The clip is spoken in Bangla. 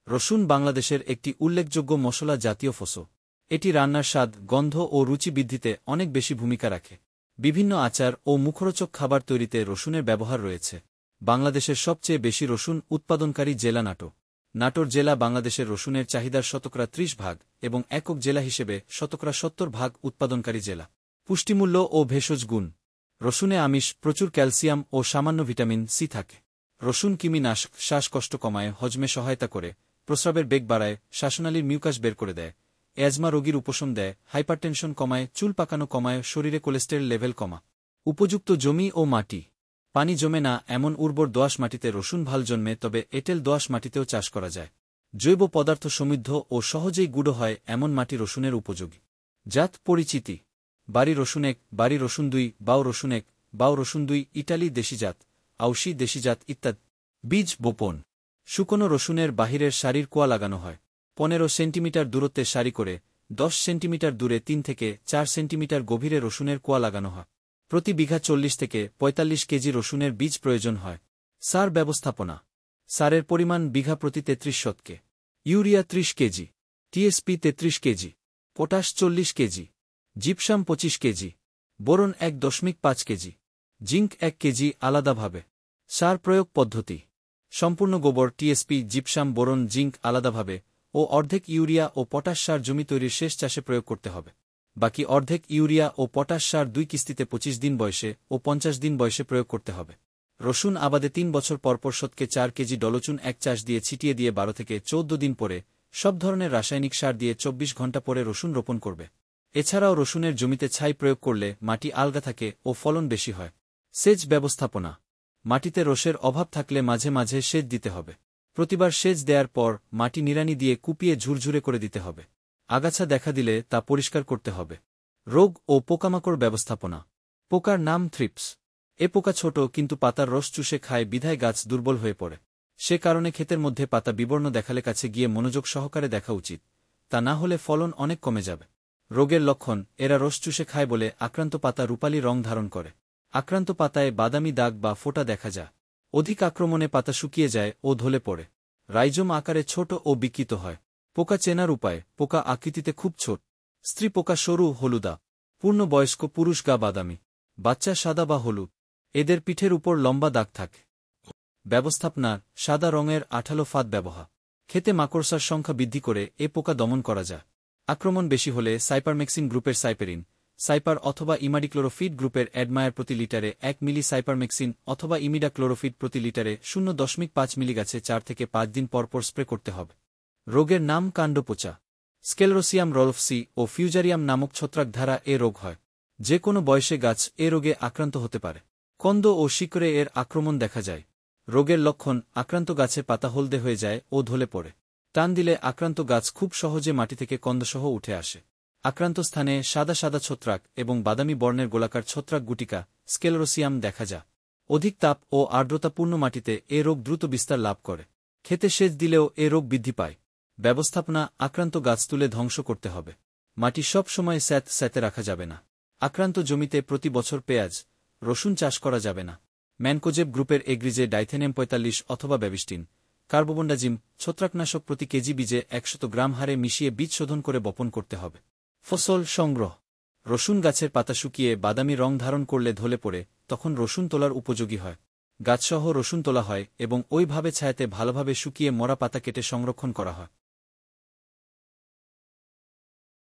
রসুন বাংলাদেশের একটি উল্লেখযোগ্য মশলা জাতীয় ফসল। এটি রান্নার স্বাদ, গন্ধ ও রুচি বৃদ্ধিতে অনেক বেশি ভূমিকা রাখে। বিভিন্ন আচার ও মুখরোচক খাবার তৈরিতে রসুনের ব্যবহার রয়েছে। বাংলাদেশের সবচেয়ে বেশি রসুন উৎপাদনকারী জেলা নাটোর। নাটোর জেলা বাংলাদেশের রসুনের চাহিদার 30% এবং একক জেলা হিসেবে 70% উৎপাদনকারী জেলা। পুষ্টিমূল্য ও ভেষজ গুণ। রসুনে আমিষ, প্রচুর ক্যালসিয়াম ও সামান্য ভিটামিন সি থাকে। রসুন কৃমিনাশক, শ্বাসকষ্ট কমায়, হজমে সহায়তা করে, প্রস্রাবের বেগ বাড়ায়, শ্বাসনালীর মিউকাস বের করে দেয়, অ্যাজমা রোগীর উপশম দেয়, হাইপারটেনশন কমায়, চুল পাকানো কমায়, শরীরে কোলেস্টেরল লেভেল কমা। উপযুক্ত জমি ও মাটি। পানি জমে না এমন উর্বর দোআঁশ মাটিতে রসুন ভাল জন্মে, তবে এঁটেল দোআঁশ মাটিতেও চাষ করা যায়। জৈব পদার্থ সমৃদ্ধ ও সহজেই গুঁড়ো হয় এমন মাটি রসুনের উপযোগী। জাত পরিচিতি। বাড়ি রসুন 1, বাড়ি রসুন 2, বাও রসুন 1, বাও রসুন 2, ইটালি দেশিজাত, আউশি দেশিজাত ইত্যাদি। বীজ বপন। শুকনো রসুনের বাহিরের সারির কোয়া লাগানো হয়। 15 সেন্টিমিটার দূরত্বে সারি করে 10 সেন্টিমিটার দূরে 3 থেকে 4 সেন্টিমিটার গভীরে রসুনের কোয়া লাগানো হয়। প্রতি বিঘা 40 থেকে 45 কেজি রসুনের বীজ প্রয়োজন হয়। সার ব্যবস্থাপনা। সারের পরিমাণ বিঘা প্রতি 33 শতকে। Urea 30 KG, TSP 33 KG, potash 40 KG, gypsum 25 KG, boron 1.5 KG, zinc 1 KG আলাদাভাবে। সার প্রয়োগ পদ্ধতি। সম্পূর্ণ গোবর, টিএসপি, জিপসাম, বোরন, জিঙ্ক আলাদাভাবে ও অর্ধেক ইউরিয়া ও পটাশ সার জমি তৈরির শেষ চাষে প্রয়োগ করতে হবে। বাকি অর্ধেক ইউরিয়া ও পটাশ সার 2 কিস্তিতে 25 দিন বয়সে ও 50 দিন বয়সে প্রয়োগ করতে হবে। রসুন আবাদে 3 বছর পরপর শতকে 4 কেজি ডলচুন 1 চাষ দিয়ে ছিটিয়ে দিয়ে 12 থেকে 14 দিন পরে সব ধরনের রাসায়নিক সার দিয়ে 24 ঘণ্টা পরে রসুন রোপণ করবে। এছাড়াও রসুনের জমিতে ছাই প্রয়োগ করলে মাটি আলগা থাকে ও ফলন বেশি হয়। সেচ ব্যবস্থাপনা। মাটিতে রসের অভাব থাকলে মাঝে মাঝে সেচ দিতে হবে। প্রতিবার সেচ দেওয়ার পর মাটি নিড়ানি দিয়ে কুপিয়ে ঝুরঝুরে করে দিতে হবে। আগাছা দেখা দিলে তা পরিষ্কার করতে হবে। রোগ ও পোকামাকড় ব্যবস্থাপনা। পোকার নাম থ্রিপস। এ পোকা ছোট কিন্তু পাতার রস চুষে খায়, বিধায় গাছ দুর্বল হয়ে পড়ে। সে কারণে ক্ষেতের মধ্যে পাতা বিবর্ণ দেখালে কাছে গিয়ে মনোযোগ সহকারে দেখা উচিত, তা না হলে ফলন অনেক কমে যাবে। রোগের লক্ষণ। এরা রস চুষে খায় বলে আক্রান্ত পাতা রূপালী রং ধারণ করে। আক্রান্ত পাতায় বাদামি দাগ বা ফোঁটা দেখা যায়। অধিক আক্রমণে পাতা শুকিয়ে যায় ও ঢলে পড়ে। রাইজোম আকারে ছোট ও বিকৃত হয়। পোকা চেনার উপায়। পোকা আকৃতিতে খুব ছোট। স্ত্রী পোকা সরু, হলুদা। পূর্ণবয়স্ক পুরুষ গা বাদামি, বাচ্চা সাদা বা হলুদ। এদের পিঠের উপর লম্বা দাগ থাকে। ব্যবস্থাপনা। সাদা রঙের আঠালো ফাঁদ ব্যবহার। খেতে মাকড়সার সংখ্যা বৃদ্ধি করে এ পোকা দমন করা যায়। আক্রমণ বেশি হলে সাইপারমেক্সিন গ্রুপের সাইপেরিন, সাইপার অথবা ইমাডিক্লোরোফিড গ্রুপের অ্যাডমায়ার প্রতি লিটারে 1 মিলি, সাইপারমেক্সিন অথবা ইমিডাক্লোরোফিড প্রতি লিটারে 0.5 মিলি গাছে 4 থেকে 5 দিন পরপর স্প্রে করতে হবে। রোগের নাম। কাণ্ডপোচা। স্কেলেরোসিয়াম রলফসি ও ফিউজারিয়াম নামক ছত্রাক দ্বারা এ রোগ হয়। যে কোনো বয়সে গাছ এ রোগে আক্রান্ত হতে পারে। কন্দ ও শিকড়ে এর আক্রমণ দেখা যায়। রোগের লক্ষণ। আক্রান্ত গাছে পাতা হলদে হয়ে যায় ও ঢলে পড়ে। টান দিলে আক্রান্ত গাছ খুব সহজে মাটি থেকে কন্দসহ উঠে আসে। আক্রান্ত স্থানে সাদা সাদা ছত্রাক এবং বাদামি বর্ণের গোলাকার ছত্রাক গুটিকা, স্কেলেরোসিয়াম দেখা যায়। অধিক তাপ ও আর্দ্রতাপূর্ণ মাটিতে এ রোগ দ্রুত বিস্তার লাভ করে। খেতে সেচ দিলেও এ রোগ বৃদ্ধি পায়। ব্যবস্থাপনা। আক্রান্ত গাছ তুলে ধ্বংস করতে হবে। মাটি সব সময় স্যাঁতে রাখা যাবে না। আক্রান্ত জমিতে প্রতি বছর পেঁয়াজ, রসুন চাষ করা যাবে না। ম্যানকোজেব গ্রুপের এগ্রিজে ডাইথেনেম 45 অথবা ব্যাবিস্টিন, কার্বোবন্ডাজিম ছত্রাকনাশক প্রতি কেজি বীজে 100 গ্রাম হারে মিশিয়ে বীজ শোধন করে বপন করতে হবে। ফসল সংগ্রহ। রসুন গাছের পাতা শুকিয়ে বাদামি রং ধারণ করলে ঢলে পড়ে, তখন রসুন তোলার উপযোগী হয়। গাছসহ রসুন তোলা হয় এবং ওইভাবে ছায়াতে ভালোভাবে শুকিয়ে মরা পাতা কেটে সংরক্ষণ করা হয়।